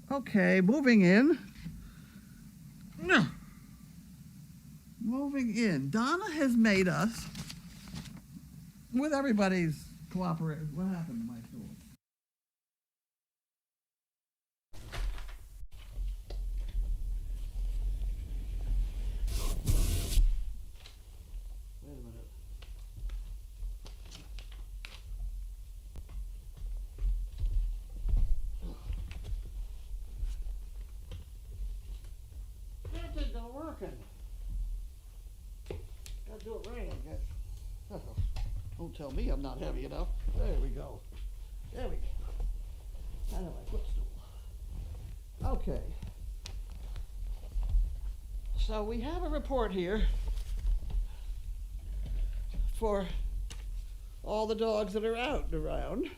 Okay, moving in. Moving in. Donna has made us, with everybody's cooperation. What happened to my stool? Wait a minute. That is not working. Gotta do it right, I guess. Don't tell me I'm not heavy enough. There we go. There we go. I know my footstool. Okay. So we have a report here for all the dogs that are out and around.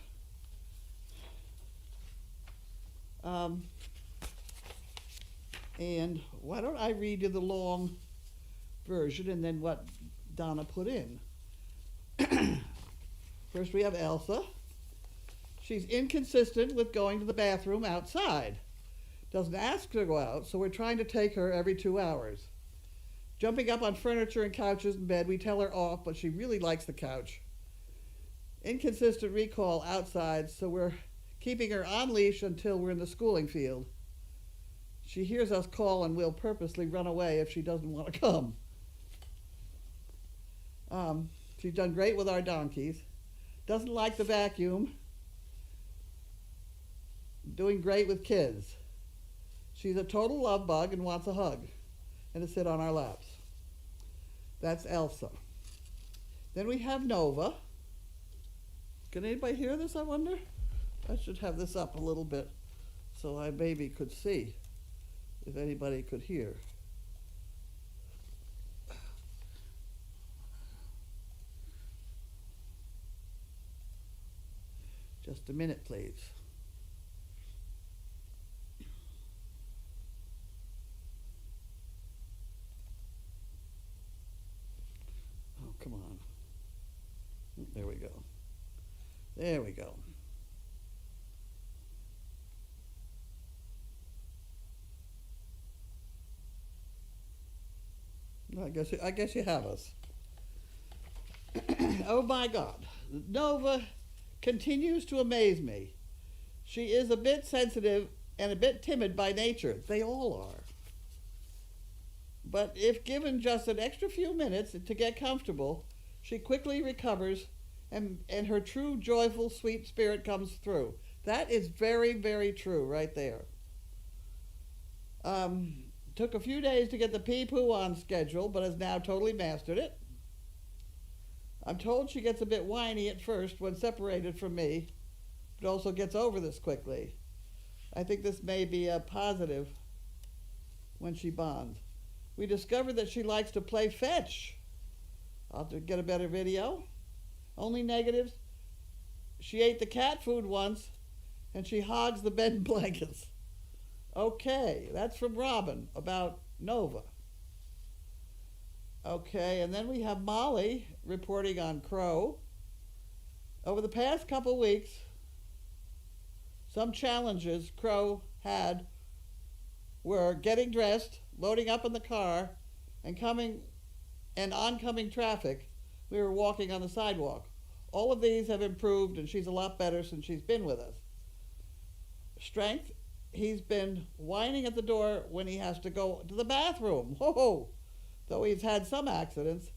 And why don't I read you the long version and then what Donna put in. First we have Elsa. She's inconsistent with going to the bathroom outside. Doesn't ask to go out, so we're trying to take her every 2 hours. Jumping up on furniture and couches in bed, we tell her off, but she really likes the couch. Inconsistent recall outside, so we're keeping her on leash until we're in the schooling field. She hears us call and will purposely run away if she doesn't want to come. She's done great with our donkeys. Doesn't like the vacuum. Doing great with kids. She's a total love bug and wants a hug and to sit on our laps. That's Elsa. Then we have Nova. Can anybody hear this, I wonder? I should have this up a little bit so I maybe could see if anybody could hear. Just a minute, please. Oh, come on. There we go. There we go. I guess you have us. Oh my God. Nova continues to amaze me. She is a bit sensitive and a bit timid by nature. They all are. But if given just an extra few minutes to get comfortable, she quickly recovers and her true joyful, sweet spirit comes through. That is very, very true right there. Took a few days to get the pee-poo on schedule, but has now totally mastered it. I'm told she gets a bit whiny at first when separated from me, but also gets over this quickly. I think this may be a positive when she bonds. We discovered that she likes to play fetch. I'll have to get a better video. Only negatives. She ate the cat food once, and she hogs the bed and blankets. Okay, that's from Robin about Nova. Okay, and then we have Molly reporting on Crow. Over the past couple weeks, some challenges Crow had were getting dressed, loading up in the car, and oncoming traffic. We were walking on the sidewalk. All of these have improved, and she's a lot better since she's been with us. Strength, he's been whining at the door when he has to go to the bathroom. Whoa! Though he's had some accidents,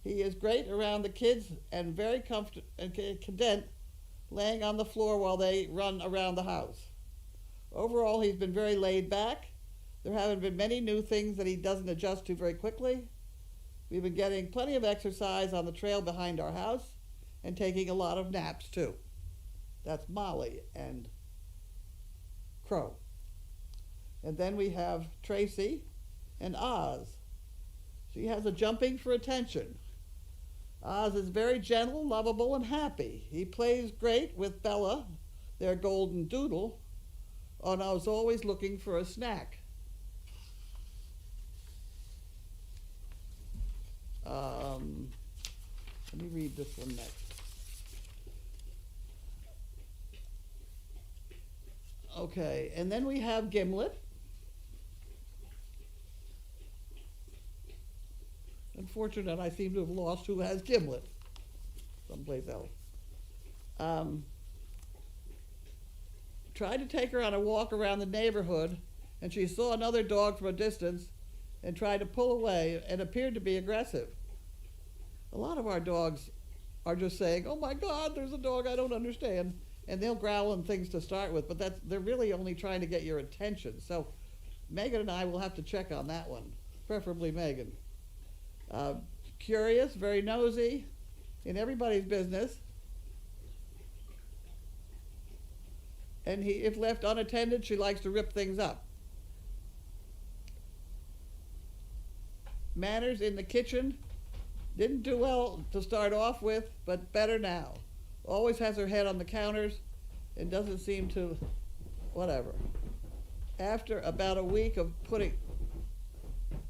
he is great around the kids and very content laying on the floor while they run around the house. Overall, he's been very laid back. There haven't been many new things that he doesn't adjust to very quickly. We've been getting plenty of exercise on the trail behind our house and taking a lot of naps too. That's Molly and Crow. And then we have Tracy and Oz. She has a jumping for attention. Oz is very gentle, lovable, and happy. He plays great with Bella, their golden doodle, and I was always looking for a snack. Let me read this one next. Okay, and then we have Gimlet. Unfortunate, I seem to have lost who has Gimlet someplace else. Tried to take her on a walk around the neighborhood, and she saw another dog from a distance and tried to pull away and appeared to be aggressive. A lot of our dogs are just saying, "Oh my God, there's a dog I don't understand," and they'll growl and things to start with, but they're really only trying to get your attention. So Megan and I will have to check on that one, preferably Megan. Curious, very nosy, in everybody's business. And if left unattended, she likes to rip things up. Manners in the kitchen, didn't do well to start off with, but better now. Always has her head on the counters and doesn't seem to, whatever. After about a week of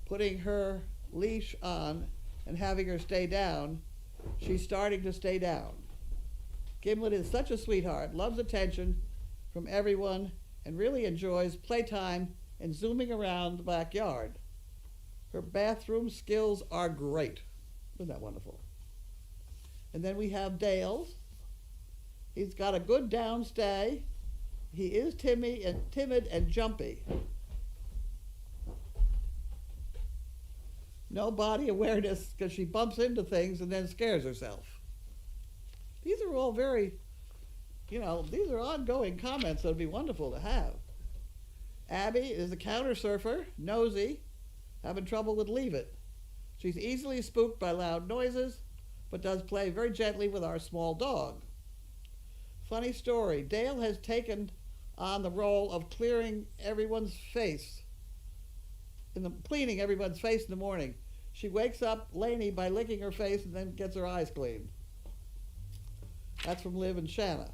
putting her leash on and having her stay down, she's starting to stay down. Gimlet is such a sweetheart, loves attention from everyone, and really enjoys playtime and zooming around the backyard. Her bathroom skills are great. Isn't that wonderful? And then we have Dale. He's got a good downstay. He is timid and jumpy. No body awareness because she bumps into things and then scares herself. These are all very, these are ongoing comments that would be wonderful to have. Abby is a counter surfer, nosy, having trouble with Leave It. She's easily spooked by loud noises, but does play very gently with our small dog. Funny story, Dale has taken on the role of cleaning everyone's face in the morning. She wakes up Lainey by licking her face and then gets her eyes cleaned. That's from Liv and Shanna.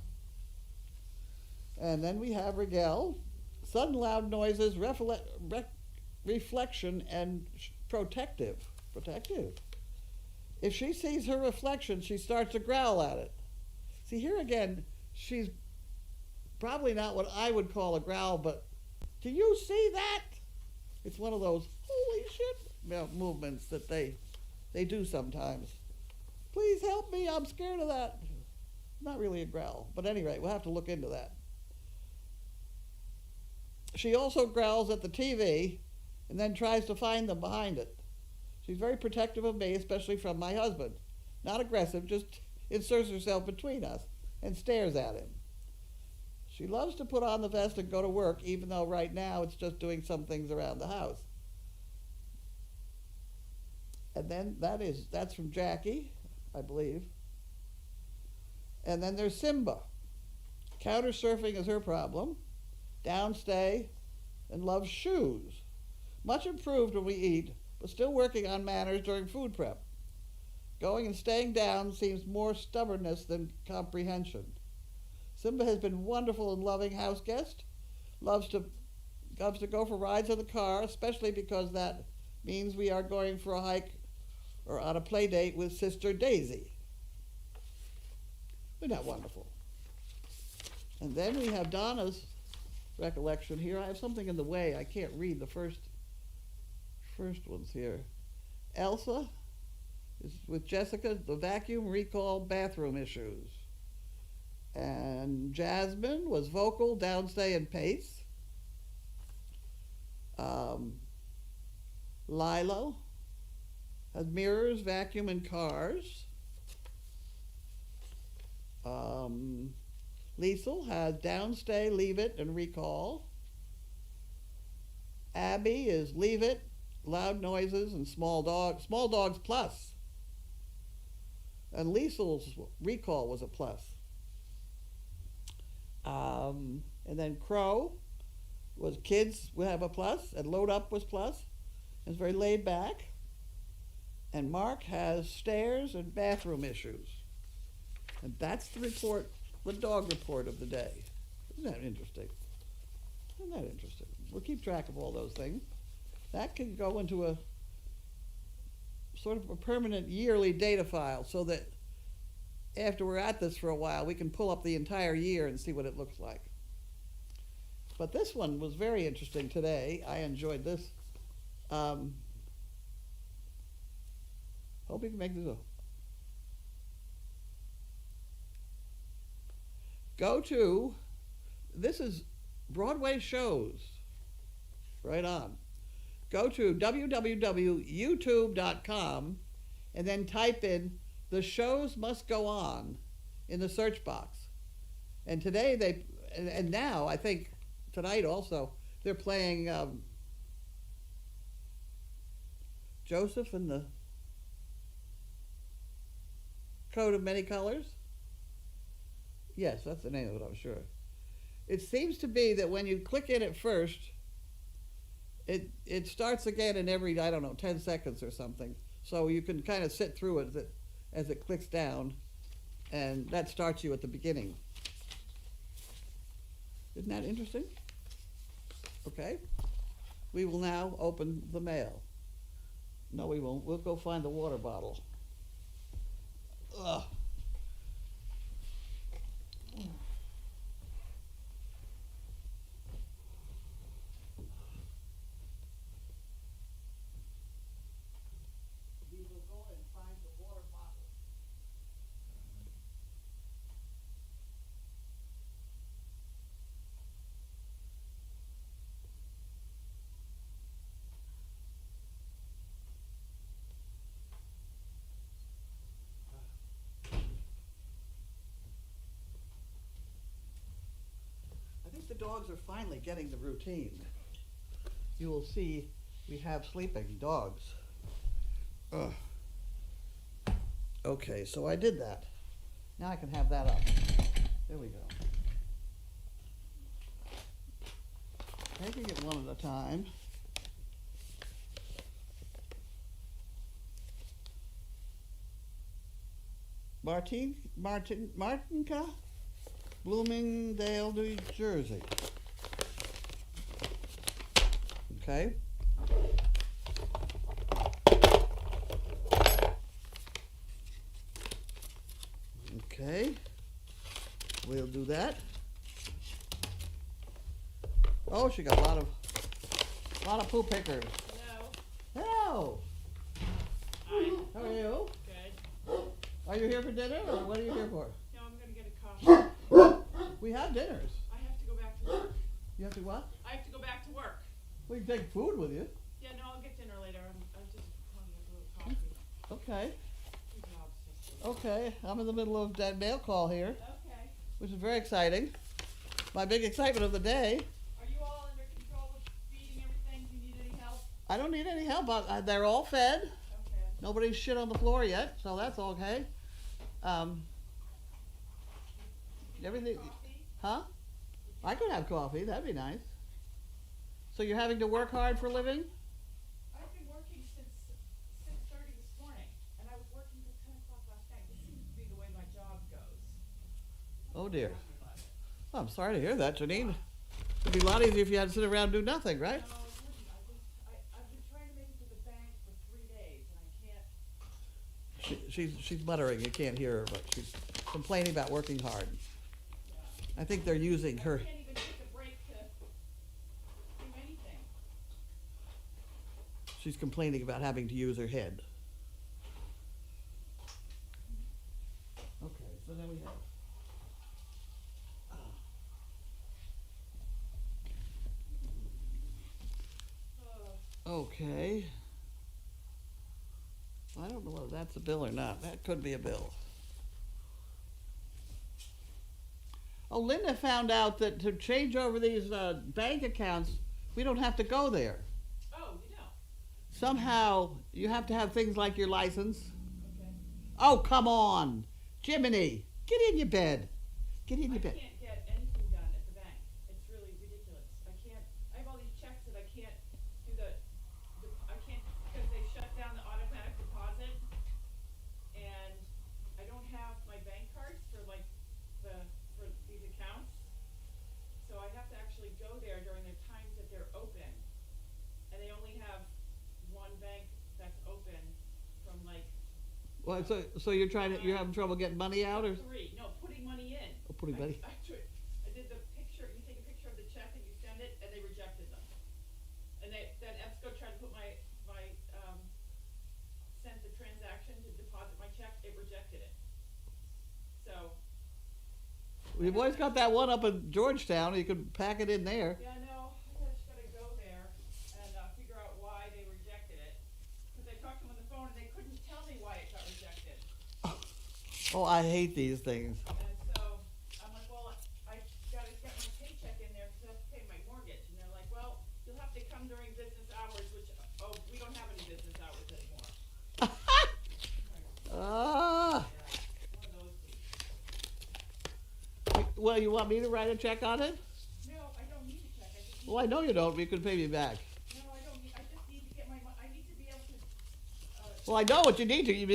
And then we have Rigel. Sudden loud noises, reflection, and protective. If she sees her reflection, she starts to growl at it. See, here again, she's probably not what I would call a growl, but do you see that? It's one of those holy shit movements that they do sometimes. Please help me, I'm scared of that. Not really a growl, but anyway, we'll have to look into that. She also growls at the TV and then tries to find them behind it. She's very protective of me, especially from my husband. Not aggressive, just inserts herself between us and stares at him. She loves to put on the vest and go to work, even though right now it's just doing some things around the house. And then that's from Jackie, I believe. And then there's Simba. Counter surfing is her problem. Downstay and loves shoes. Much improved when we eat, but still working on manners during food prep. Going and staying down seems more stubbornness than comprehension. Simba has been wonderful and loving house guest. Loves to go for rides in the car, especially because that means we are going for a hike or on a play date with Sister Daisy. Isn't that wonderful? And then we have Donna's recollection here. I have something in the way. I can't read the first ones here. Elsa is with Jessica, the vacuum recall bathroom issues. And Jasmine was vocal, downstay, and pace. Lilo has mirrors, vacuum, and cars. Liesel has downstay, leave it, and recall. Abby is leave it, loud noises, and small dogs plus. And Liesel's recall was a plus. And then Crow was kids would have a plus, and load up was plus. It's very laid back. And Mark has stairs and bathroom issues. And that's the report, the dog report of the day. Isn't that interesting? We'll keep track of all those things. That can go into a sort of a permanent yearly data file so that after we're at this for a while, we can pull up the entire year and see what it looks like. But this one was very interesting today. I enjoyed this. Hope you can make this up. Go to, this is Broadway shows. Right on. Go to www.youtube.com and then type in "The Shows Must Go On" in the search box. And today and now I think tonight also they're playing Joseph and the Coat of Many Colors. Yes, that's the name of it, I'm sure. It seems to be that when you click in at first, it starts again in every, I don't know, 10 seconds or something. So you can kind of sit through it as it clicks down, and that starts you at the beginning. Isn't that interesting? Okay. We will now open the mail. No, we won't. We'll go find the water bottle. Ugh. We will go and find the water bottle. I think the dogs are finally getting the routine. You will see we have sleeping dogs. Ugh. Okay, so I did that. Now I can have that up. There we go. Taking it one at a time. Martinka, Bloomingdale, New Jersey. Okay. Okay. We'll do that. Oh, she got a lot of poo pickers. Hello. Hello. Hi. How are you? Good. Are you here for dinner, or what are you here for? No, I'm gonna get a coffee. We have dinners. I have to go back to work. You have to what? I have to go back to work. Well, you can take food with you. Yeah, no, I'll get dinner later. I'm just wanting a little coffee. Okay. Two jobs just to- Okay. I'm in the middle of that mail call here, Okay. which is very exciting. My big excitement of the day. Are you all under control with feeding everything? Do you need any help? I don't need any help. They're all fed. Okay. Nobody's shit on the floor yet, so that's okay. Everything, Coffee? huh? I could have coffee. That'd be nice. So you're having to work hard for a living? I've been working since 6:30 this morning, and I was working till 10 o'clock last night. This seems to be the way my job goes. Oh dear. Happy about it. Well, I'm sorry to hear that, Janine. It'd be a lot easier if you had to sit around and do nothing, right? No, it wouldn't. I've been trying to make it to the bank for 3 days, and I can't. She's muttering. You can't hear her, but she's complaining about working hard. I think they're using her. I can't even take a break to do anything. She's complaining about having to use her head. Okay, so then we have. Okay. I don't know whether that's a bill or not. That could be a bill. Oh, Linda found out that to change over these bank accounts, we don't have to go there. Oh, you know. Somehow, you have to have things like your license. Okay. Oh, come on. Jiminy, get in your bed. Get in your I bed. can't get anything done at the bank. It's really ridiculous. I have all these checks that I can't do I can't, because they shut down the automatic deposit. And I don't have my bank cards for for these accounts. So I have to actually go there during the times that they're open. And they only have one bank that's open from Well, so you're having trouble getting money out, or 3. No, putting money in. putting money? I did the picture. You take a picture of the check and you send And then EBSCO tried to put sent the transaction to deposit my check, it rejected it. So. We've always got that one up in Georgetown. You could pack it in there. Yeah, no, I just gotta go there and figure out why they rejected it. Because I talked to them on the phone and they couldn't tell me why it got rejected. Oh, I hate these things. And so I'm like, well, I gotta get my paycheck in there because I have to pay my mortgage. And they're like, well, you'll have to come during business hours, which, we don't have any business hours anymore. Ah. Yeah, one of those things. Well, you want me to write a check on it? No, I don't need a check. I just need. Well, I know you don't. You can pay me back. No, I don't need. I just need to get my. I need to be able to. Well, I know what you need to. You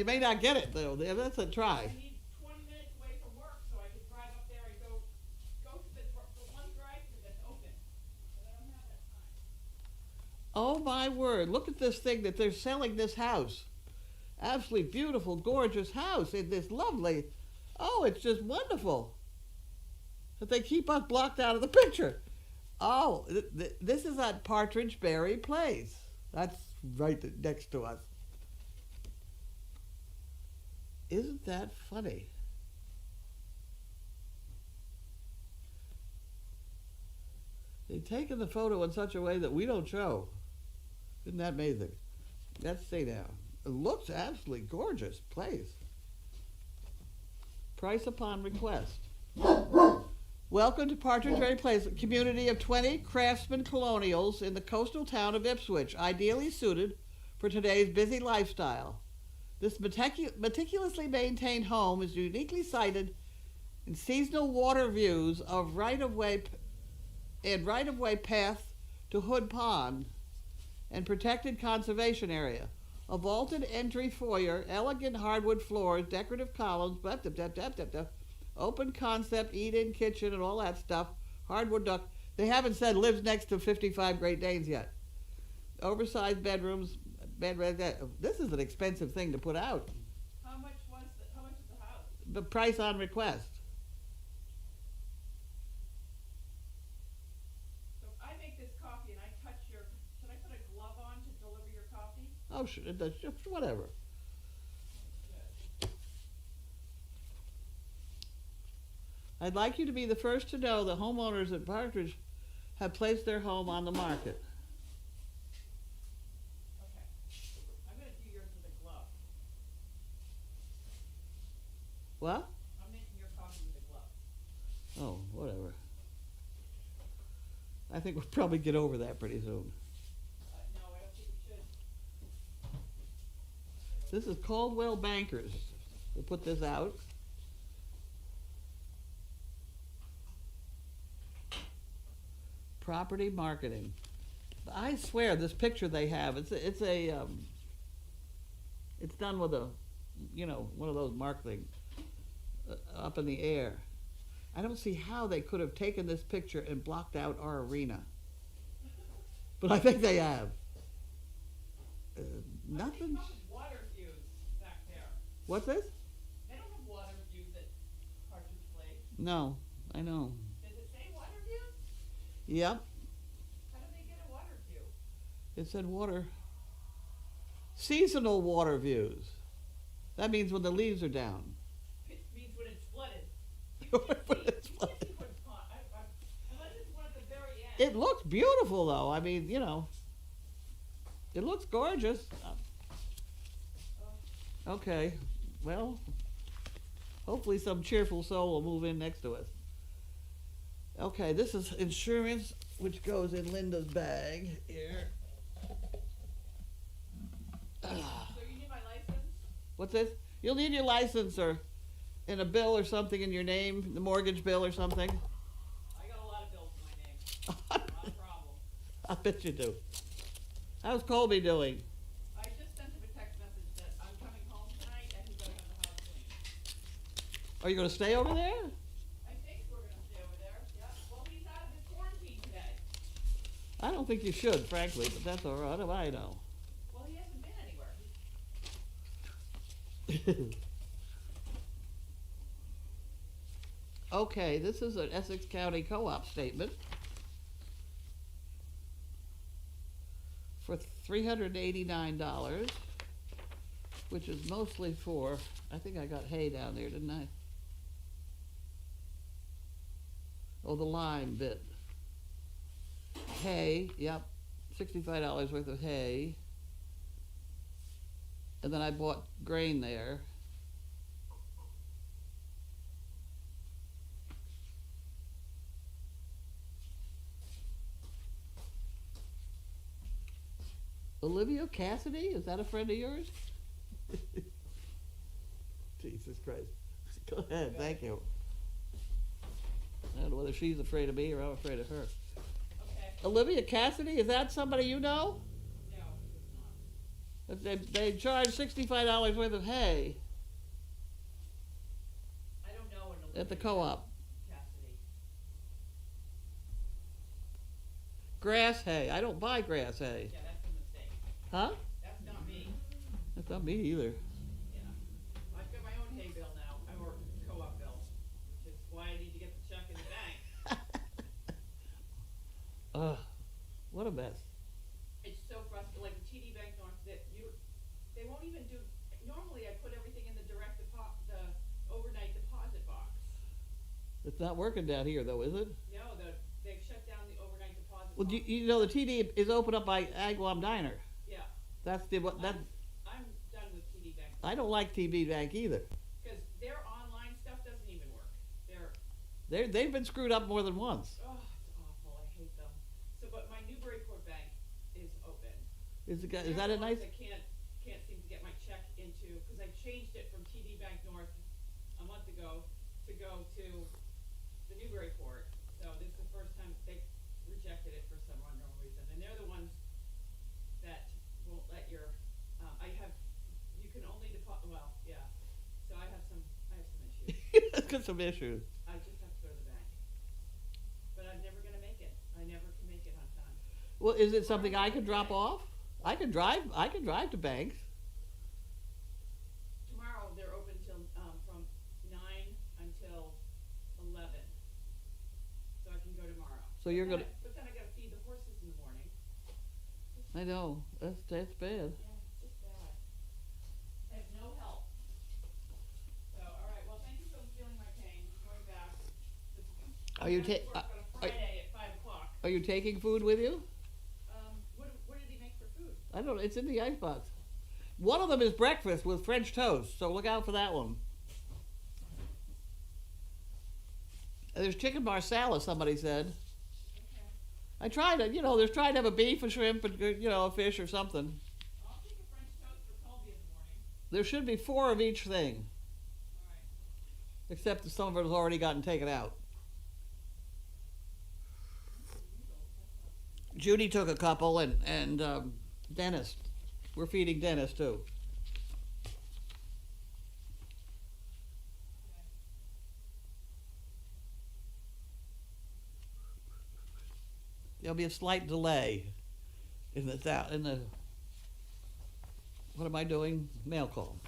may not get it though. That's a try. I need 20 minutes away from work so I can drive up there and go to the one drive-thru that's open. But I don't have that time. Oh my word! Look at this thing that they're selling. This house, absolutely beautiful, gorgeous house. It's lovely. Oh, it's just wonderful. But they keep us blocked out of the picture. Oh, this is at Partridge Berry Place. That's right next to us. Isn't that funny? They've taken the photo in such a way that we don't show. Isn't that amazing? Let's see now. It looks absolutely gorgeous place. Price upon request. Welcome to Partridge Berry Place, a community of 20 craftsman colonials in the coastal town of Ipswich, ideally suited for today's busy lifestyle. This meticulously maintained home is uniquely sited in seasonal water views of right-of-way path to Hood Pond and protected conservation area. A vaulted entry foyer, elegant hardwood floors, decorative columns, open concept, eat-in kitchen and all that stuff, hardwood duct. They haven't said lives next to 55 Great Danes yet. Oversized bedrooms, this is an expensive thing to put out. How much is the house? The price on request. So if I make this coffee and I touch should I put a glove on to deliver your coffee? Oh, sure, whatever. I'd like you to be the first to know that homeowners at Partridge have placed their home on the market. Okay. I'm going to do yours with a glove. What? I'm making your coffee with a glove. Oh, whatever. I think we'll probably get over that pretty soon. No, I don't think we should. This is Caldwell Bankers. We put this out. Property marketing. I swear, this picture they have, it's done with a, one of those marketing up in the air. I don't see how they could have taken this picture and blocked out our arena, but I think they have. Nothing. They don't have water views back there. What's this? They don't have water views at Partridge Place. No, I know. Does it say water views? Yep. How do they get a water view? It said water. Seasonal water views. That means when the leaves are down. It means when it's flooded. When it's flooded. Unless it's one at the very end. It looks beautiful, though. I mean, it looks gorgeous. Okay, well, hopefully some cheerful soul will move in next to us. Okay, this is insurance, which goes in Linda's bag here. So you need my license? What's this? You'll need your license or in a bill or something in your name, the mortgage bill or something. I got a lot of bills in my name. Not a problem. I bet you do. How's Colby doing? I just sent him a text message that I'm coming home tonight and he's gonna have the house cleaned. Are you going to stay over there? I think we're gonna stay over there. Yeah. Well, he's out of his quarantine today. I don't think you should, frankly, but that's all right. What do I know? Well, he hasn't been anywhere. Okay, this is an Essex County Co-op statement. for $389, which is mostly for, I think I got hay down there, didn't I? Oh, the lime bit. Hay, yep, $65 worth of hay. And then I bought grain there. Olivia Cassidy, is that a friend of yours? Jesus Christ. Go ahead, thank you. I don't know whether she's afraid of me or I'm afraid of her. Okay. Olivia Cassidy, is that somebody you know? No, it's not. They charge $65 worth of hay I don't know an at the co-op. Cassidy. Grass hay. I don't buy grass hay. Yeah, that's a mistake. Huh? That's not me. That's not me either. Yeah. I've got my own hay bill now, or co-op bill, which is why I need to get the check in the bank. Ugh, what a mess. It's so frustrating, like the TD Bank North, they won't even do, normally I put everything in the the overnight deposit box. It's not working down here though, is it? No, they've shut down the overnight deposit Well, box. you know the TD is open up by Agawam Diner. Yeah. That's the what that. I'm done with TD Bank. I don't like TD Bank either. Because their online stuff doesn't even work. They've been screwed up more than once. Oh, it's awful. I hate them. So, but my Newburyport Bank is open. Is They're that a the ones nice? that can't seem to get my check into, because I changed it from TD Bank North a month ago to go to the Newburyport. So this is the first time they rejected it for some unknown reason, and they're the ones that won't let your. You can only deposit. Well, yeah. So I have some issues. It's got some issues. I just have to go to the bank, but I'm never gonna make it. I never can make it on time. Well, is it something I could drop off? I can drive to banks. Tomorrow they're open till from 9 until 11, so I can go tomorrow. So you're gonna. But then I gotta feed the horses in the morning. I know that's bad. Yeah, it's just bad. I have no help. So all right, well thank you for feeling my pain. Going back. Are you Work on a Friday at 5 o'clock. Are you taking food with you? What did he make for food? I don't know. It's in the icebox. One of them is breakfast with French toast, so look out for that one. And there's chicken marsala, somebody said. Okay. I tried it. There's trying to have a beef, a shrimp, and a fish or something. I'll take a French toast for Colby in the morning. There should be 4 of each thing, All right. except that some of it has already gotten taken out. Judy took a couple, and Dennis. We're feeding Dennis too. There'll be a slight delay in the what am I doing? Mail call.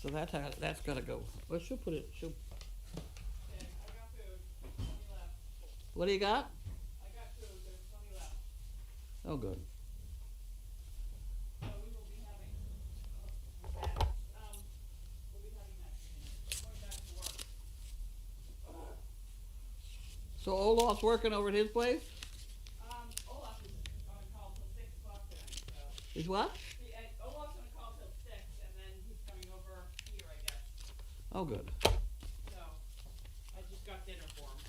So that's gotta go. Well, she'll put it. Okay, I got food. Plenty left. What do you got? I got food. There's plenty left. Oh, good. So we will be having that. We'll be having that in a minute. Going back to work. So Olaf's working over at his place? Olaf is on call till 6 o'clock tonight. So Is what? Olaf's on call till 6, and then he's coming over here, I guess. Oh, good. So I just got dinner for him.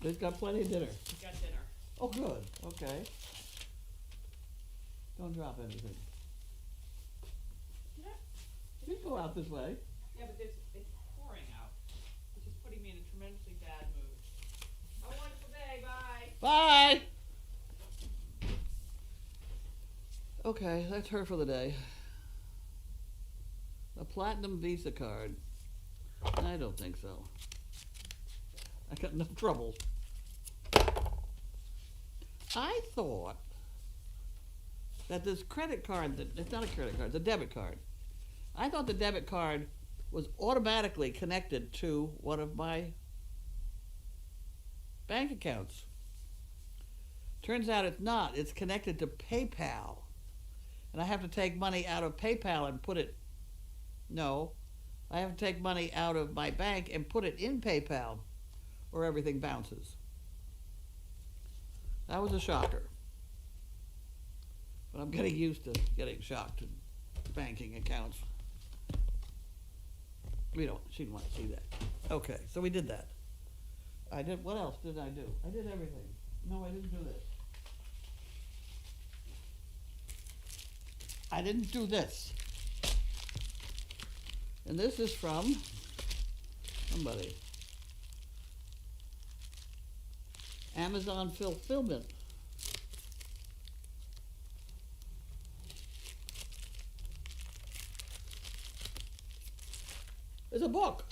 He's got plenty of dinner. He got dinner. Oh, good. Okay. Don't drop anything. Yeah. You can go out this way. Yeah, but it's pouring out, which is putting me in a tremendously bad mood. Have a wonderful day. Bye. Bye. Okay, that's her for the day. A platinum Visa card. I don't think so. I got enough trouble. I thought that this credit card, it's not a credit card, it's a debit card. I thought the debit card was automatically connected to one of my bank accounts. Turns out it's not. It's connected to PayPal. And I have to take money out of PayPal and put it. No. I have to take money out of my bank and put it in PayPal, or everything bounces. That was a shocker. But I'm getting used to getting shocked in banking accounts. She didn't want to see that. Okay, so we did that. What else did I do? I did everything. No, I didn't do this. I didn't do this. And this is from somebody. Amazon fulfillment. It's a book.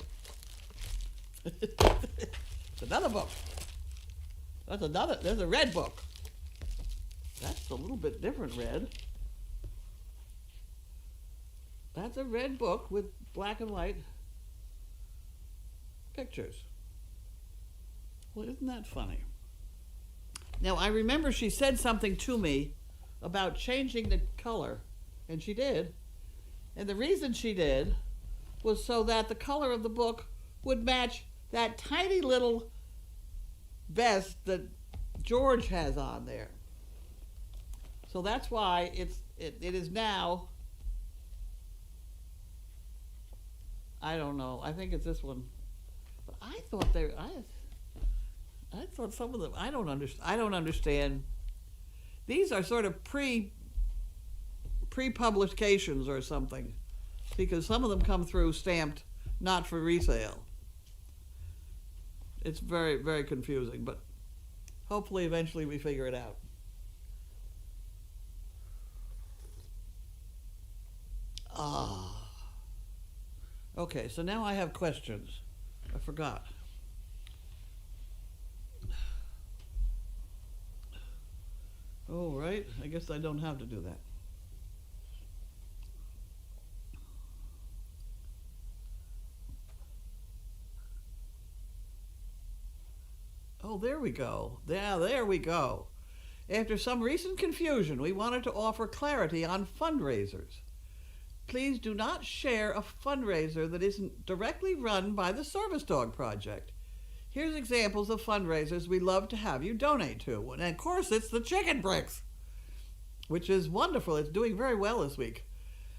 It's another book. There's a red book. That's a little bit different red. That's a red book with black and white pictures. Well, isn't that funny? Now, I remember she said something to me about changing the color, and she did. And the reason she did was so that the color of the book would match that tiny little vest that George has on there. So that's why it is now, I don't know, I think it's this one. But I thought I thought some of them, I don't understand. These are sort of pre-publications or something, because some of them come through stamped not for resale. It's very, very confusing, but hopefully eventually we figure it out. Okay, so now I have questions. I forgot. Oh, right. I guess I don't have to do that. Oh, there we go. Yeah, there we go. After some recent confusion, we wanted to offer clarity on fundraisers. Please do not share a fundraiser that isn't directly run by the Service Dog Project. Here's examples of fundraisers we love to have you donate to. And of course, it's the Chicken Bricks, which is wonderful. It's doing very well this week.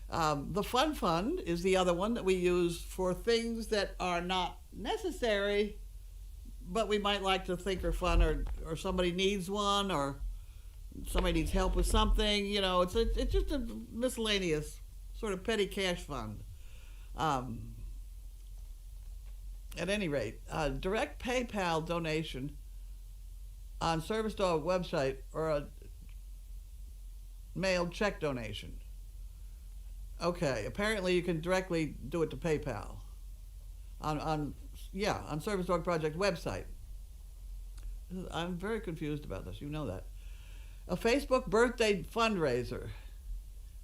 The Fun Fund is the other one that we use for things that are not necessary, but we might like to think are fun, or somebody needs one, or somebody needs help with something. You know, it's just a miscellaneous sort of petty cash fund. At any rate, direct PayPal donation on Service Dog website, or a mailed check donation. Okay, apparently you can directly do it to PayPal on Service Dog Project website. I'm very confused about this. You know that. A Facebook birthday fundraiser.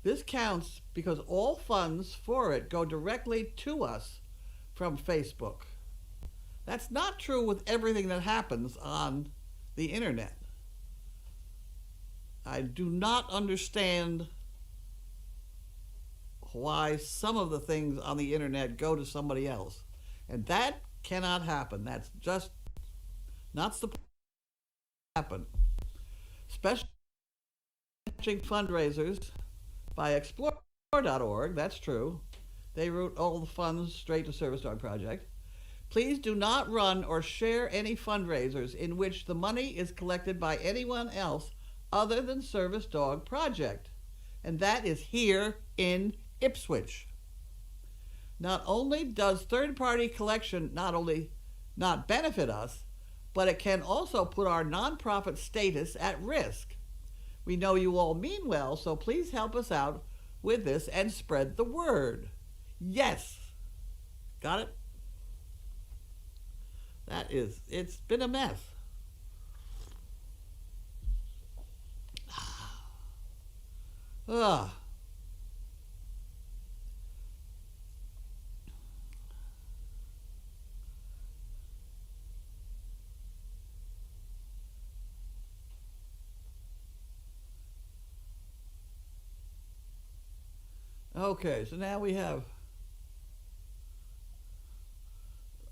This counts because all funds for it go directly to us from Facebook. That's not true with everything that happens on the internet. I do not understand why some of the things on the internet go to somebody else. And that cannot happen. That's just not supposed to happen. Especially fundraisers by explore.org, that's true. They route all the funds straight to Service Dog Project. Please do not run or share any fundraisers in which the money is collected by anyone else other than Service Dog Project. And that is here in Ipswich. Not only does third-party collection not benefit us, but it can also put our nonprofit status at risk. We know you all mean well, so please help us out with this and spread the word. Yes. Got it? It's been a mess. Ugh. Okay, so now we have.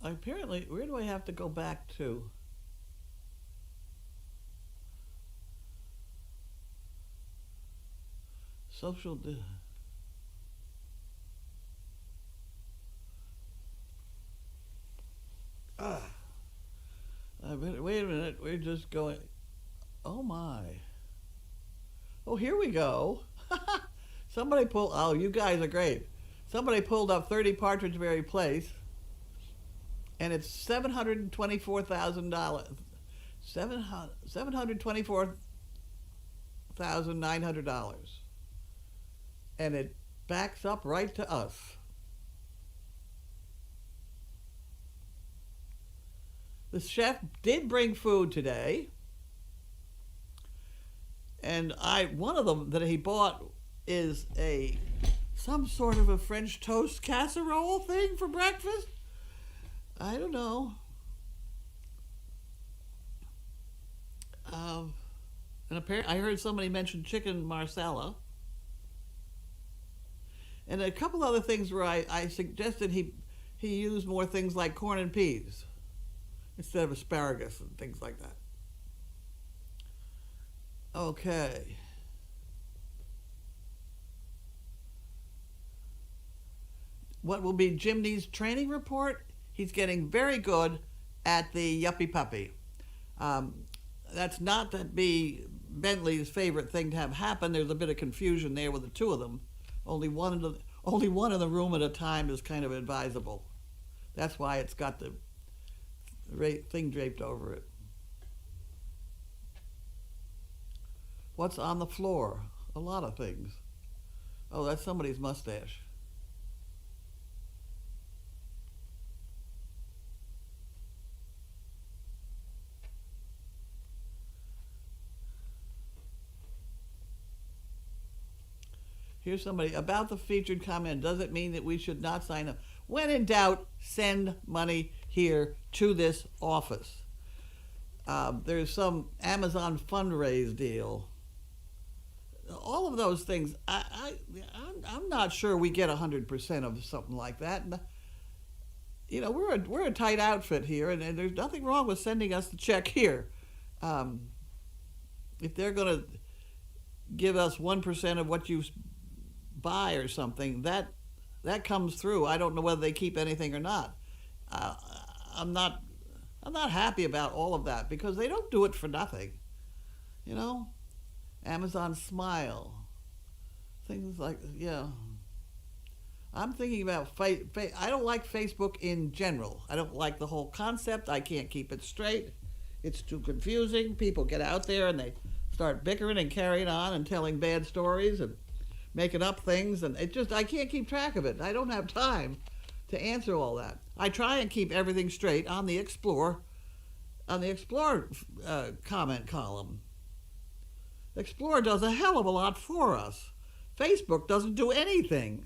Apparently, where do I have to go back to? Social. Ah. Wait a minute. We're just going. Oh my. Oh, here we go. Somebody pulled. Oh, you guys are great. Somebody pulled up 30 Partridgeberry Place, and it's $724,000. $724,900, and it backs up right to us. The chef did bring food today, and one of them that he bought is some sort of a French toast casserole thing for breakfast. I don't know. And apparently, I heard somebody mention chicken marsala, and a couple other things where I suggested he use more things like corn and peas instead of asparagus and things like that. Okay. What will be Jimny's training report? He's getting very good at the yuppie puppy. That's not to be Bentley's favorite thing to have happen. There's a bit of confusion there with the two of them. Only one in the room at a time is kind of advisable. That's why it's got the thing draped over it. What's on the floor? A lot of things. Oh, that's somebody's mustache. Here's somebody about the featured comment. Does it mean that we should not sign up? When in doubt, send money here to this office. There's some Amazon fundraise deal. All of those things, I'm not sure we get 100% of something like that. You know, we're a tight outfit here, and there's nothing wrong with sending us the check here. If they're going to give us 1% of what you buy or something, that comes through. I don't know whether they keep anything or not. I'm not happy about all of that because they don't do it for nothing. You know, Amazon Smile, things like, yeah. I'm thinking about I don't like Facebook in general. I don't like the whole concept. I can't keep it straight. It's too confusing. People get out there and they start bickering and carrying on and telling bad stories and making up things, and I can't keep track of it. I don't have time to answer all that. I try and keep everything straight on the Explore comment column. Explore does a hell of a lot for us. Facebook doesn't do anything.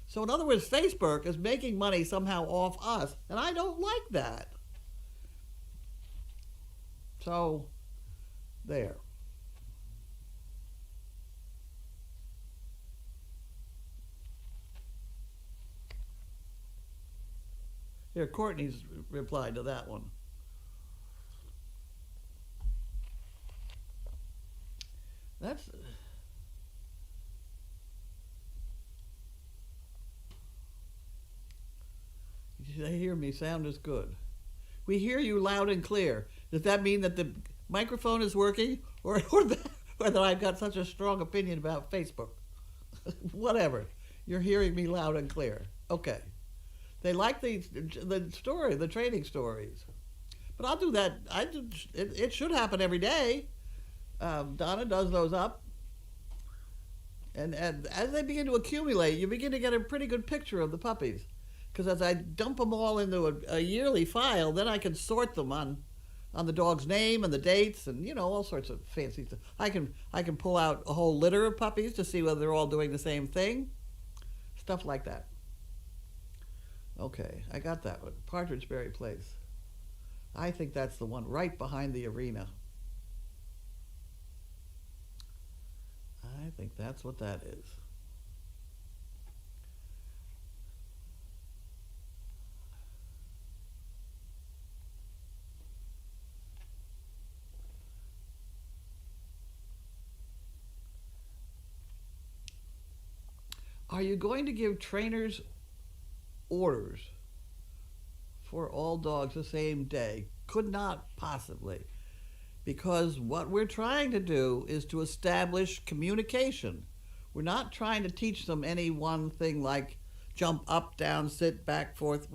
So in other words, Facebook is making money somehow off us, and I don't like that. So, there. Here, Courtney's replied to that one. That's... They hear me. Sound is good. We hear you loud and clear. Does that mean that the microphone is working, or that I've got such a strong opinion about Facebook? Whatever. You're hearing me loud and clear. Okay. They like the story, the training stories. But I'll do that. It should happen every day. Donna does those up. And as they begin to accumulate, you begin to get a pretty good picture of the puppies. Because as I dump them all into a yearly file, then I can sort them on the dog's name and the dates and, you know, all sorts of fancy stuff. I can pull out a whole litter of puppies to see whether they're all doing the same thing. Stuff like that. Okay, I got that one. Partridgeberry Place. I think that's the one right behind the arena. I think that's what that is. Are you going to give trainers orders for all dogs the same day? Could not possibly. Because what we're trying to do is to establish communication. We're not trying to teach them any one thing like jump up, down, sit, back, forth,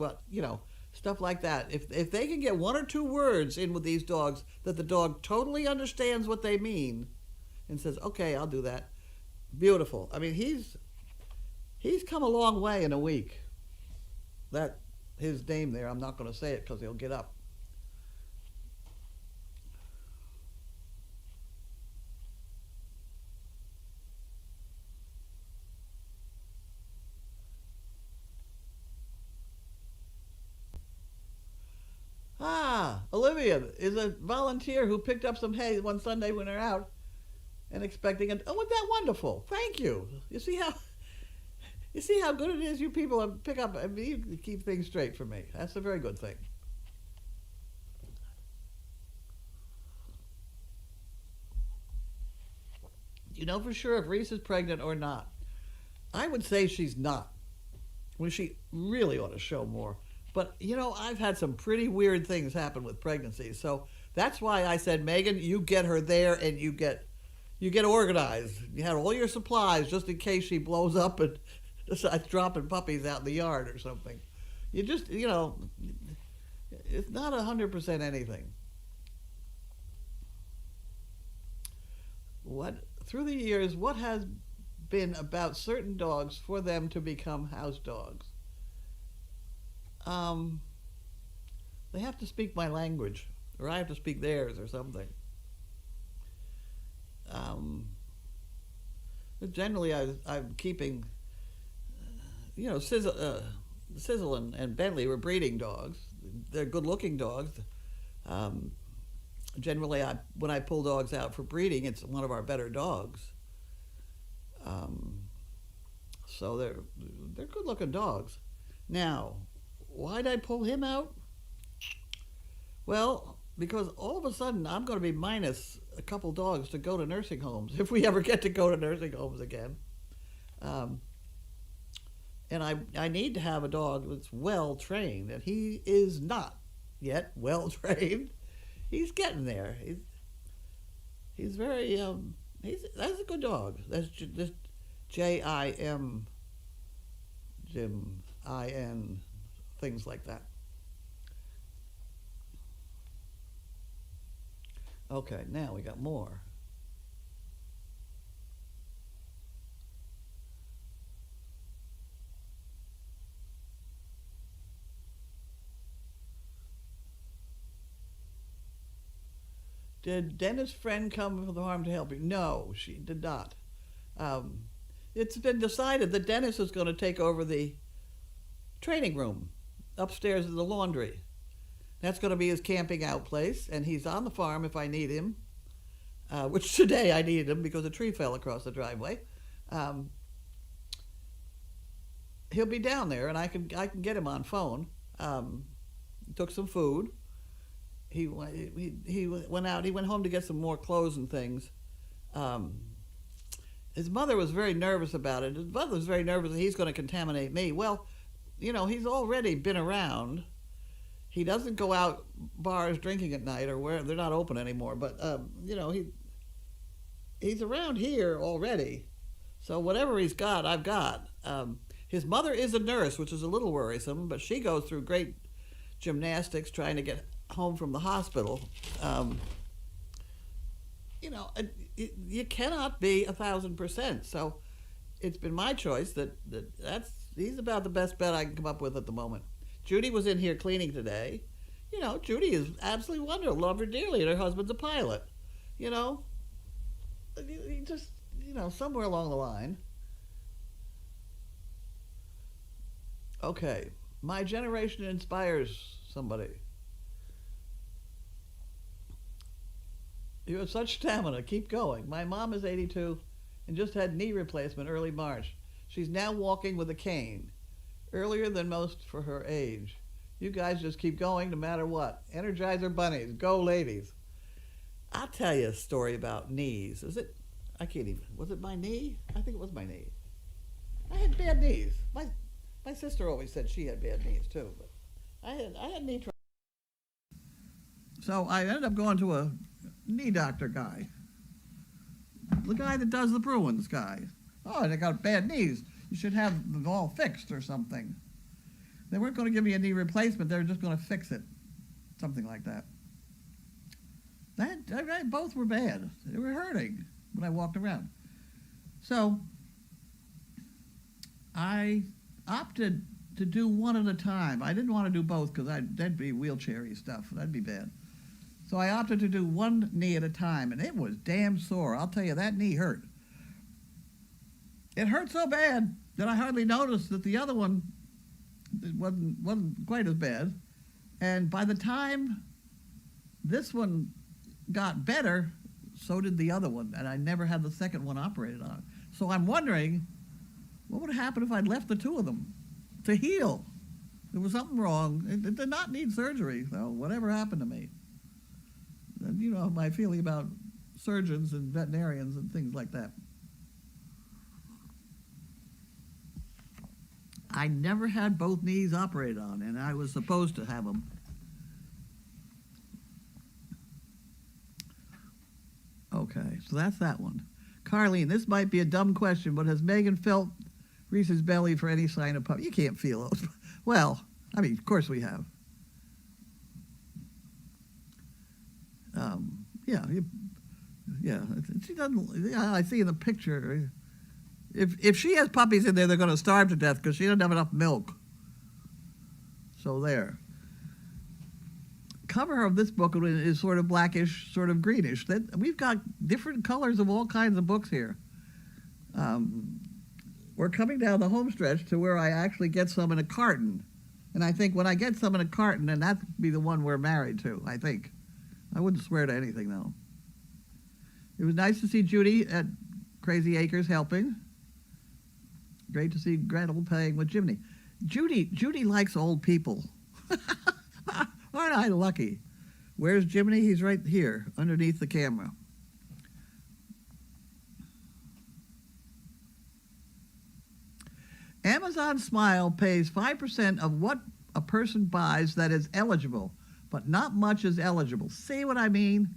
stuff like that. If they can get one or two words in with these dogs that the dog totally understands what they mean and says, okay, I'll do that. Beautiful. I mean, he's come a long way in a week. That his name there, I'm not going to say it because he'll get up. Olivia is a volunteer who picked up some hay one Sunday when they're out and expecting it. Oh, wasn't that wonderful? Thank you. You see how good it is you people pick up. I mean, you keep things straight for me. That's a very good thing. You know for sure if Reese is pregnant or not? I would say she's not. Well, she really ought to show more. But, I've had some pretty weird things happen with pregnancies. So that's why I said, Megan, you get her there and you get organized. You have all your supplies just in case she blows up and decides dropping puppies out in the yard or something. You just, it's not 100% anything. Through the years, what has been about certain dogs for them to become house dogs? They have to speak my language, or I have to speak theirs, or something. Generally, I'm keeping, Sizzle and Bentley were breeding dogs. They're good-looking dogs. Generally, when I pull dogs out for breeding, it's one of our better dogs. So they're good-looking dogs. Now, why'd I pull him out? Well, because all of a sudden I'm going to be minus a couple dogs to go to nursing homes, if we ever get to go to nursing homes again. And I need to have a dog that's well-trained, and he is not yet well-trained. He's getting there. He's very, that's a good dog. That's just Jim, I-N, things like that. Okay, now we got more. Did Dennis' friend come from the farm to help you? No, she did not. It's been decided that Dennis is going to take over the training room upstairs in the laundry. That's going to be his camping out place, and he's on the farm if I need him, which today I needed him because a tree fell across the driveway. He'll be down there, and I can get him on phone. Took some food. He went out. He went home to get some more clothes and things. His mother was very nervous about it. His mother was very nervous that he's going to contaminate me. Well, he's already been around. He doesn't go out bars drinking at night or where they're not open anymore. But he's around here already. So whatever he's got, I've got. His mother is a nurse, which is a little worrisome, but she goes through great gymnastics trying to get home from the hospital. You cannot be 1,000%. So it's been my choice he's about the best bet I can come up with at the moment. Judy was in here cleaning today. Judy is absolutely wonderful. Love her dearly, and her husband's a pilot. Just somewhere along the line. Okay, my generation inspires somebody. You have such stamina. Keep going. My mom is 82 and just had knee replacement early March. She's now walking with a cane, earlier than most for her age. You guys just keep going no matter what. Energizer bunnies. Go, ladies. I'll tell you a story about knees. Was it my knee? I think it was my knee. I had bad knees. My sister always said she had bad knees too, but I had knee trouble. So I ended up going to a knee doctor guy. The guy that does the Bruins guy. Oh, they got bad knees. You should have them all fixed or something. They weren't going to give me a knee replacement. They were just going to fix it. Something like that. Both were bad. They were hurting when I walked around. So I opted to do one at a time. I didn't want to do both because that'd be wheelchair-y stuff. That'd be bad. So I opted to do one knee at a time, and it was damn sore. I'll tell you, that knee hurt. It hurt so bad that I hardly noticed that the other one wasn't quite as bad. And by the time this one got better, so did the other one, and I never had the second one operated on. So I'm wondering, what would happen if I'd left the two of them to heal? There was something wrong. It did not need surgery, so whatever happened to me. And you know my feeling about surgeons and veterinarians and things like that. I never had both knees operated on, and I was supposed to have them. Okay, so that's that one. Carlene, this might be a dumb question, but has Megan felt Reese's belly for any sign of puppy? You can't feel it. Well, I mean, of course we have. Yeah. She doesn't. Yeah, I see in the picture. If she has puppies in there, they're going to starve to death because she doesn't have enough milk. So there. Cover of this book is sort of blackish, sort of greenish. We've got different colors of all kinds of books here. We're coming down the home stretch to where I actually get some in a carton. And I think when I get some in a carton, then that'd be the one we're married to, I think. I wouldn't swear to anything, though. It was nice to see Judy at Crazy Acres helping. Great to see Gretel playing with Jiminy. Judy likes old people. Aren't I lucky? Where's Jiminy? He's right here, underneath the camera. Amazon Smile pays 5% of what a person buys that is eligible, but not much is eligible. See what I mean?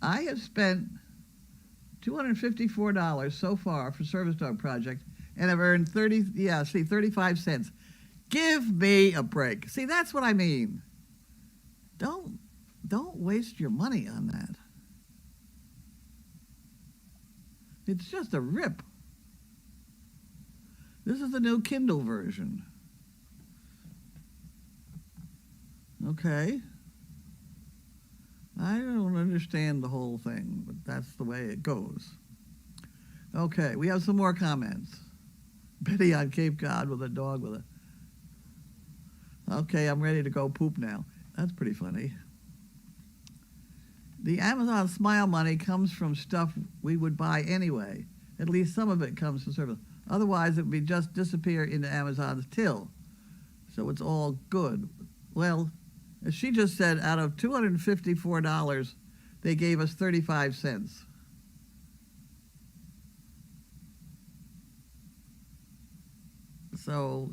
I have spent $254 so far for Service Dog Project, and I've earned 35 cents. Give me a break. See, that's what I mean. Don't waste your money on that. It's just a rip. This is the new Kindle version. Okay. I don't understand the whole thing, but that's the way it goes. Okay, we have some more comments. Betty on Cape Cod with a dog with a... Okay, I'm ready to go poop now. That's pretty funny. The Amazon Smile money comes from stuff we would buy anyway. At least some of it comes from service. Otherwise, it would be just disappear into Amazon's till. So it's all good. Well, as she just said, out of $254, they gave us 35 cents. So,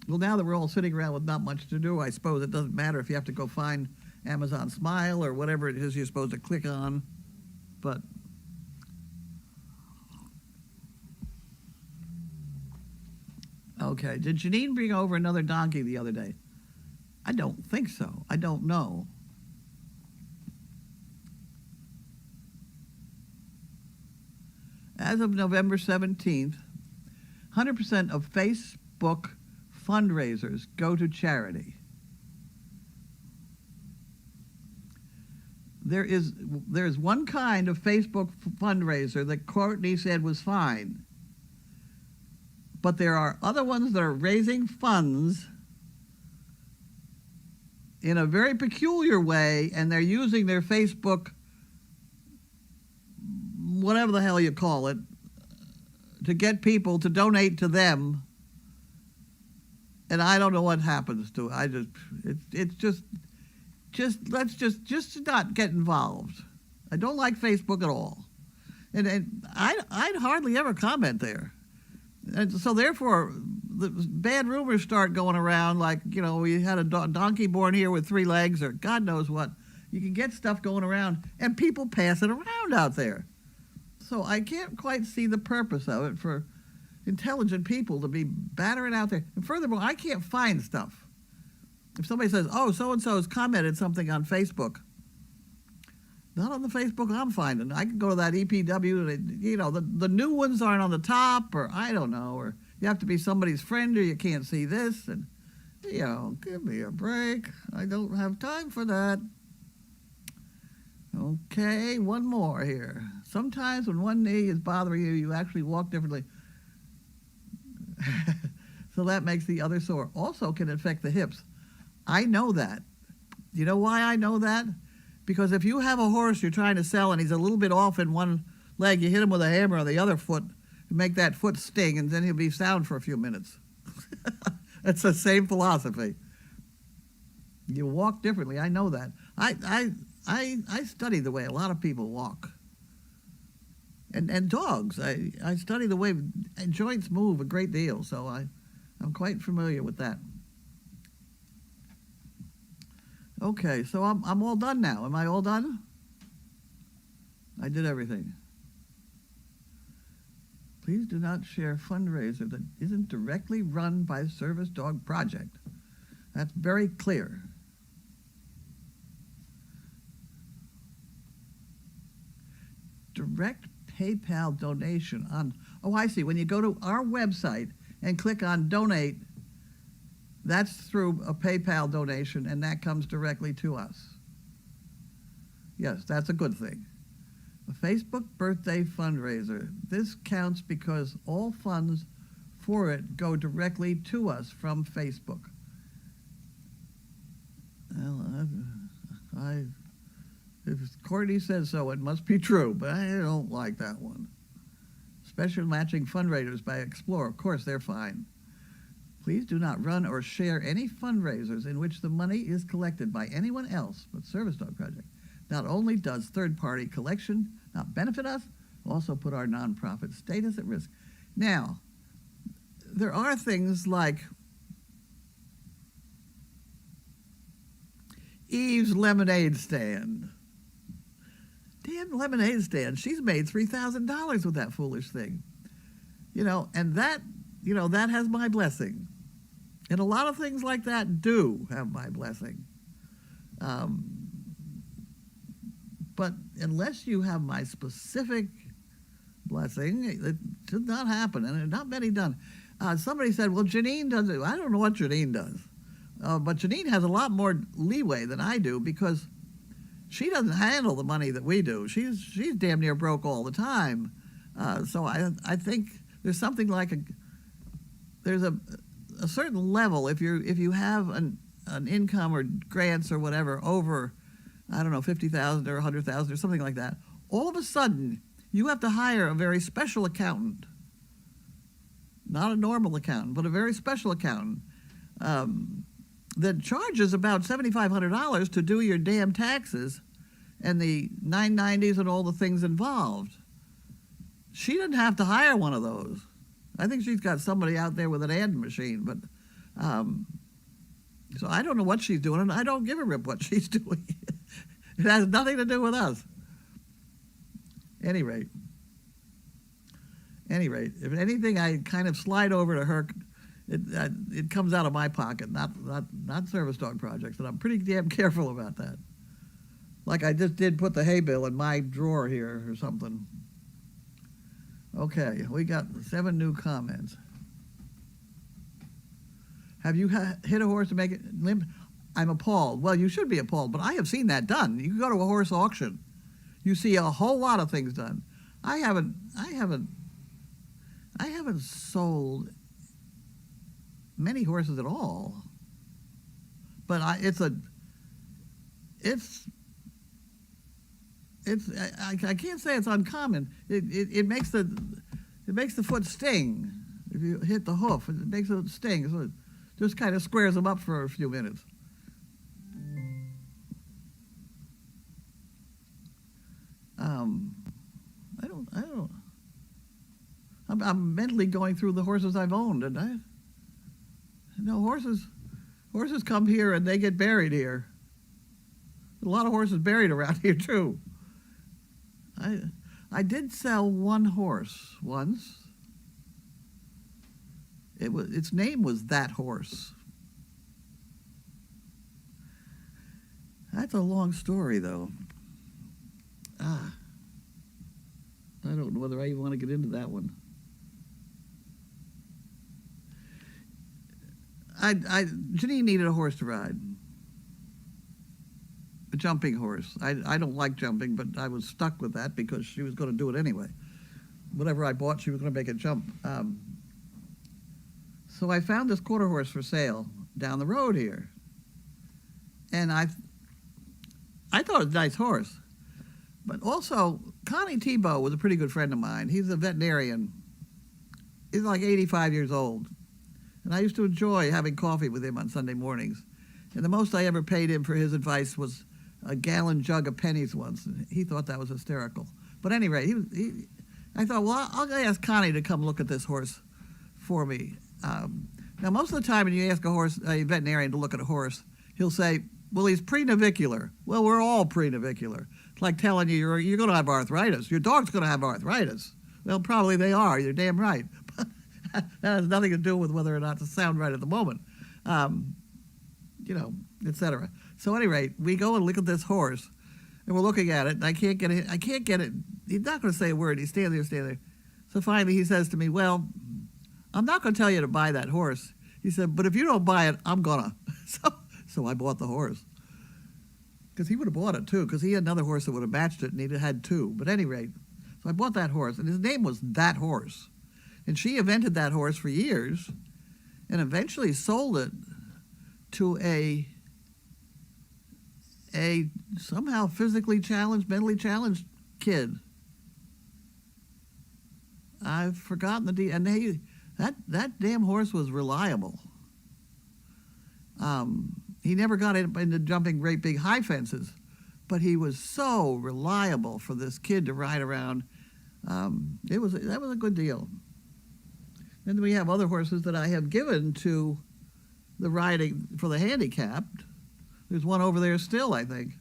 Well, now that we're all sitting around with not much to do, I suppose it doesn't matter if you have to go find Amazon Smile or whatever it is you're supposed to click on. But okay, did Janine bring over another donkey the other day? I don't think so. I don't know. As of November 17th, 100% of Facebook fundraisers go to charity. There's one kind of Facebook fundraiser that Courtney said was fine. But there are other ones that are raising funds in a very peculiar way, and they're using their Facebook, whatever the hell you call it, to get people to donate to them. And I don't know what happens to it. Let's just not get involved. I don't like Facebook at all. And I'd hardly ever comment there. And so therefore, the bad rumors start going around like, we had a donkey born here with 3 legs or God knows what. You can get stuff going around and people pass it around out there. So I can't quite see the purpose of it for intelligent people to be battering out there. And furthermore, I can't find stuff. If somebody says, oh, so-and-so has commented something on Facebook, not on the Facebook I'm finding. I can go to that EPW, and the new ones aren't on the top, or I don't know, or you have to be somebody's friend or you can't see this, and, give me a break. I don't have time for that. Okay, one more here. Sometimes when one knee is bothering you, you actually walk differently. So that makes the other sore. Also can affect the hips. I know that. You know why I know that? Because if you have a horse you're trying to sell and he's a little bit off in one leg, you hit him with a hammer on the other foot to make that foot sting, and then he'll be sound for a few minutes. It's the same philosophy. You walk differently. I know that. I study the way a lot of people walk. And dogs. I study the way joints move a great deal, so I'm quite familiar with that. Okay, so I'm all done now. Am I all done? I did everything. Please do not share fundraiser that isn't directly run by Service Dog Project. That's very clear. Direct PayPal donation on, I see. When you go to our website and click on donate, that's through a PayPal donation, and that comes directly to us. Yes, that's a good thing. A Facebook birthday fundraiser. This counts because all funds for it go directly to us from Facebook. Well, if Courtney says so, it must be true, but I don't like that one. Special matching fundraisers by Explore. Of course, they're fine. Please do not run or share any fundraisers in which the money is collected by anyone else but Service Dog Project. Not only does third-party collection not benefit us, also put our nonprofit status at risk. Now, there are things like Eve's lemonade stand. Damn lemonade stand. She's made $3,000 with that foolish thing. And that, that has my blessing. And a lot of things like that do have my blessing. But unless you have my specific blessing, it should not happen, and there's not many done. Somebody said, well, Janine does it. I don't know what Janine does. But Janine has a lot more leeway than I do because she doesn't handle the money that we do. She's damn near broke all the time. So I think there's something like there's a certain level if you have an income or grants or whatever over, I don't know, 50,000 or 100,000 or something like that. All of a sudden, you have to hire a very special accountant, not a normal accountant, but a very special accountant that charges about $7,500 to do your damn taxes and the 990s and all the things involved. She didn't have to hire one of those. I think she's got somebody out there with an ad machine, but so I don't know what she's doing, and I don't give a rip what she's doing. It has nothing to do with us. Any rate, if anything, I kind of slide over to her. It comes out of my pocket, not Service Dog Projects, and I'm pretty damn careful about that. Like I just did put the hay bale in my drawer here or something. Okay, we got 7 new comments. Have you hit a horse to make it limp? I'm appalled. Well, you should be appalled, but I have seen that done. You can go to a horse auction. You see a whole lot of things done. I haven't sold many horses at all. But I can't say it's uncommon. It makes the foot sting. If you hit the hoof, it makes it sting. So it just kind of squares them up for a few minutes. I I'm mentally going through the horses I've owned, and horses come here and they get buried here. A lot of horses buried around here too. I did sell one horse once. Its name was That Horse. That's a long story, though. I don't know whether I even want to get into that one. Janine needed a horse to ride. A jumping horse. I don't like jumping, but I was stuck with that because she was going to do it anyway. Whatever I bought, she was going to make it jump. So I found this quarter horse for sale down the road here. And I thought it was a nice horse. But also, Connie Tebow was a pretty good friend of mine. He's a veterinarian. He's like 85 years old. And I used to enjoy having coffee with him on Sunday mornings. And the most I ever paid him for his advice was a gallon jug of pennies once. And he thought that was hysterical. But anyway, I thought, well, I'll ask Connie to come look at this horse for me. Now, most of the time when you ask a veterinarian to look at a horse, he'll say, well, he's pre-navicular. Well, we're all pre-navicular. It's like telling you you're going to have arthritis. Your dog's going to have arthritis. Well, probably they are. You're damn right. But that has nothing to do with whether or not to sound right at the moment, etc. So at any rate, we go and look at this horse, and we're looking at it, and I can't get it. He's not going to say a word. He's standing there. So finally he says to me, well, I'm not going to tell you to buy that horse. He said, but if you don't buy it, I'm going to. So I bought the horse. Because he would have bought it, too, because he had another horse that would have matched it, and he had two. But at any rate, so I bought that horse, and his name was That Horse. And she invented that horse for years and eventually sold it to a somehow physically challenged, mentally challenged kid. I've forgotten that damn horse was reliable. He never got into jumping great big high fences, but he was so reliable for this kid to ride around. That was a good deal. Then we have other horses that I have given to the riding for the handicapped. There's one over there still, I think.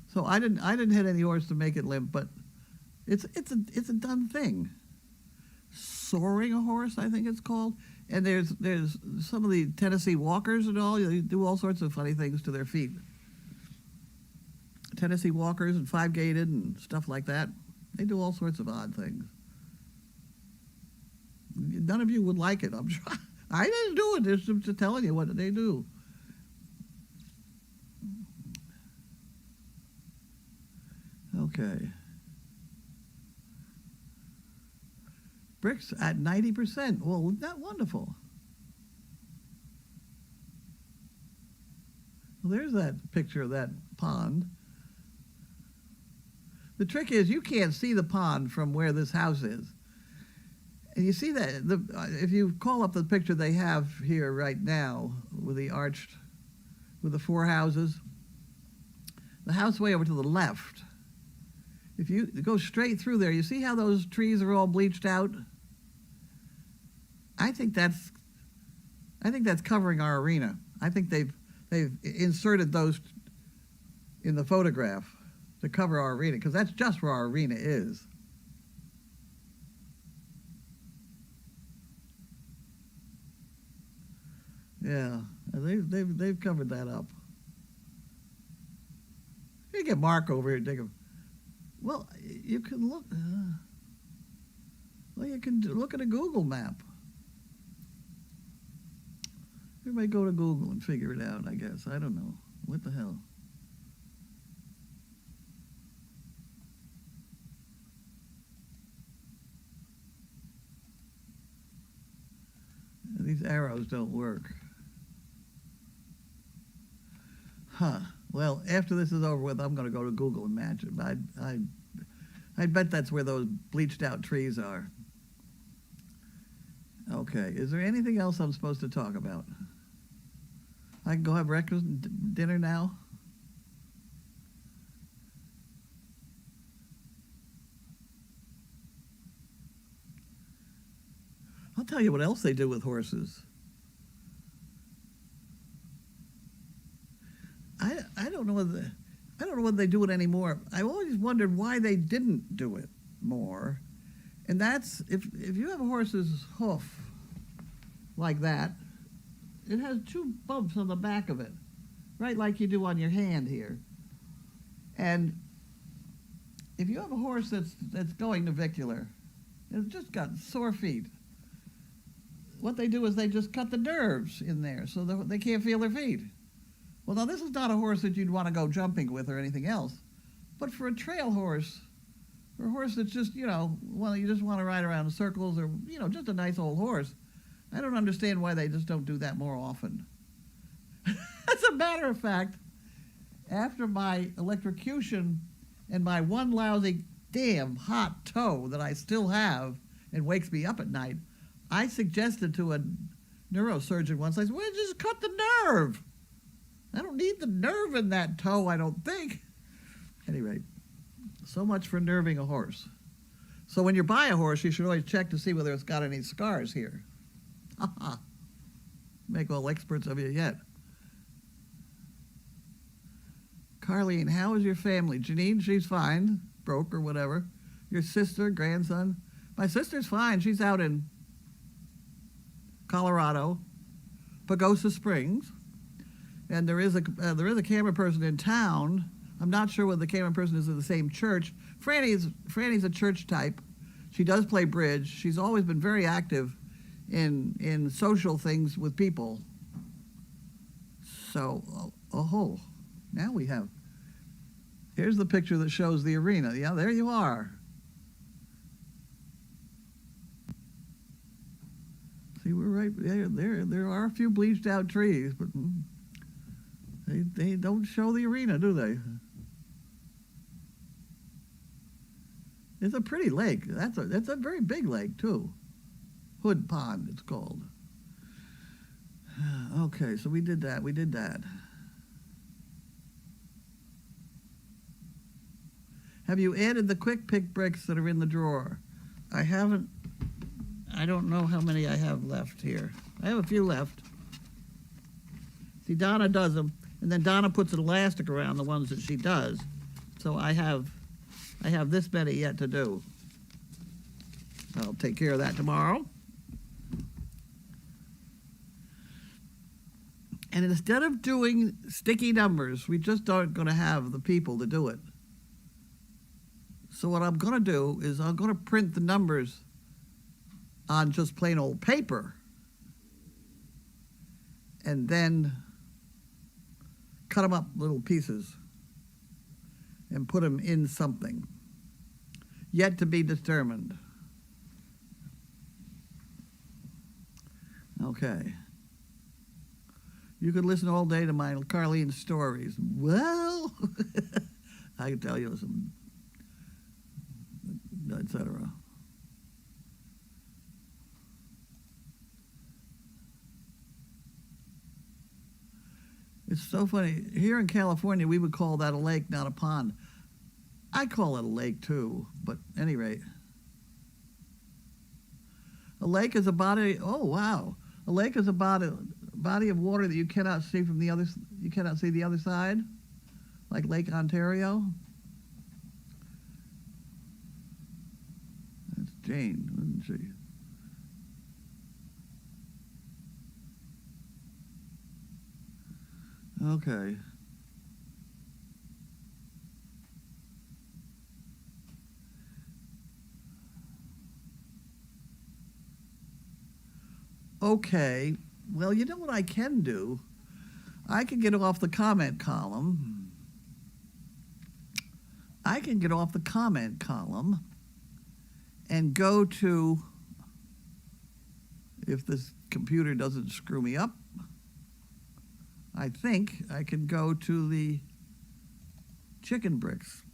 So I didn't hit any horse to make it limp, but it's a done thing. Soaring a horse, I think it's called. And there's some of the Tennessee walkers and all. They do all sorts of funny things to their feet. Tennessee walkers and five-gated and stuff like that. They do all sorts of odd things. None of you would like it, I'm sure. I didn't do it. They're just telling you what they do. Okay. Bricks at 90%. Well, isn't that wonderful? Well, there's that picture of that pond. The trick is you can't see the pond from where this house is. And you see that if you call up the picture they have here right now with the arched, with the four houses, the house way over to the left, if you go straight through there, you see how those trees are all bleached out? I think that's covering our arena. I think they've inserted those in the photograph to cover our arena, because that's just where our arena is. Yeah, they've covered that up. You get Mark over here and take a. Well, you can look. You can look at a Google map. Everybody go to Google and figure it out, I guess. I don't know. What the hell? These arrows don't work. Huh. Well, after this is over with, I'm going to go to Google and match it. I bet that's where those bleached out trees are. Okay. Is there anything else I'm supposed to talk about? I can go have breakfast and dinner now? I'll tell you what else they do with horses. I don't know whether they do it anymore. I always wondered why they didn't do it more. And that's if you have a horse's hoof like that, it has two bumps on the back of it, right like you do on your hand here. And if you have a horse that's going navicular, it's just got sore feet, what they do is they just cut the nerves in there so they can't feel their feet. Well, now this is not a horse that you'd want to go jumping with or anything else, but for a trail horse, or a horse that's just, you just want to ride around in circles, or, just a nice old horse, I don't understand why they just don't do that more often. As a matter of fact, after my electrocution and my one lousy damn hot toe that I still have and wakes me up at night, I suggested to a neurosurgeon once, I said, well, just cut the nerve. I don't need the nerve in that toe, I don't think. Anyway, so much for nerving a horse. So when you buy a horse, you should always check to see whether it's got any scars here. Make all experts of you yet. Carlene, how is your family? Janine, she's fine, broke or whatever. Your sister, grandson? My sister's fine. She's out in Colorado, Pagosa Springs. And there is a camera person in town. I'm not sure whether the camera person is in the same church. Franny's a church type. She does play bridge. She's always been very active in social things with people. So, now we have. Here's the picture that shows the arena. Yeah, there you are. See, we're right there. There are a few bleached out trees, but they don't show the arena, do they? It's a pretty lake. That's a very big lake too. Hood Pond, it's called. Okay, so we did that. Have you added the quick pick bricks that are in the drawer? I haven't. I don't know how many I have left here. I have a few left. See, Donna does them, and then Donna puts an elastic around the ones that she does. So I have this many yet to do. I'll take care of that tomorrow. And instead of doing sticky numbers, we just aren't going to have the people to do it. So what I'm going to do is I'm going to print the numbers on just plain old paper and then cut them up little pieces and put them in something. Yet to be determined. Okay. You could listen all day to my Carlene stories. Well, I can tell you some, etc. It's so funny. Here in California, we would call that a lake, not a pond. I call it a lake too, but at any rate. A lake is a body, oh wow. A lake is a body of water that you cannot see from the other, you cannot see the other side, like Lake Ontario. That's Jane, isn't she? Okay. Okay, well, you know what I can do? I can get off the comment column. And go to, if this computer doesn't screw me up, I think I can go to the chicken bricks.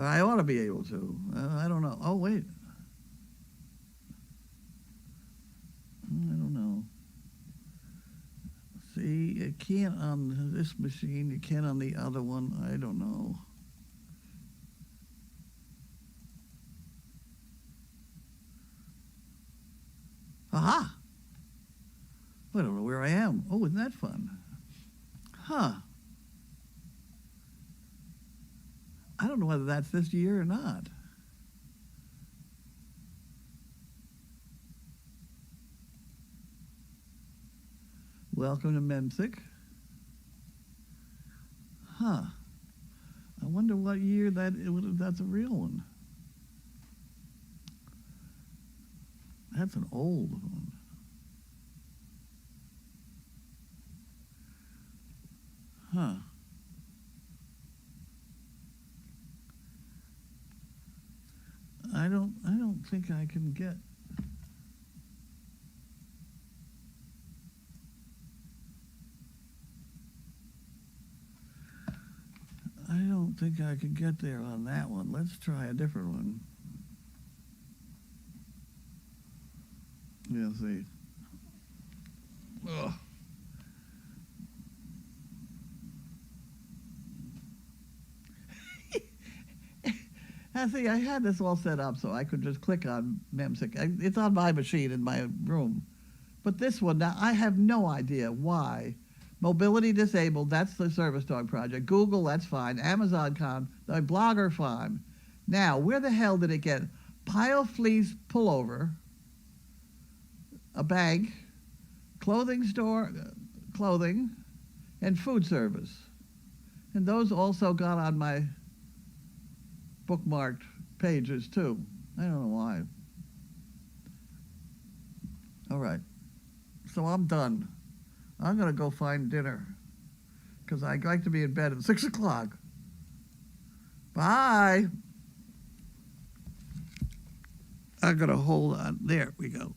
I ought to be able to. I don't know. Oh, wait. I don't know. See, it can't on this machine. You can on the other one. I don't know. Aha! I don't know where I am. Oh, isn't that fun? Huh. I don't know whether that's this year or not. Welcome to Memsic. Huh. I wonder what year that's a real one. That's an old one. Huh. I don't think I can get. I don't think I can get there on that one. Let's try a different one. Yeah, see. Ugh. See, I had this all set up so I could just click on Memsic. It's on my machine in my room. But this one, now, I have no idea why. Mobility disabled, that's the Service Dog Project. Google, that's fine. Amazon.com, the Blogger, fine. Now, where the hell did it get? Pile Fleece Pullover, a bank, clothing store, clothing, and food service. And those also got on my bookmarked pages too. I don't know why. All right. So I'm done. I'm going to go find dinner because I like to be in bed at 6 o'clock. Bye. I'm going to hold on. There we go.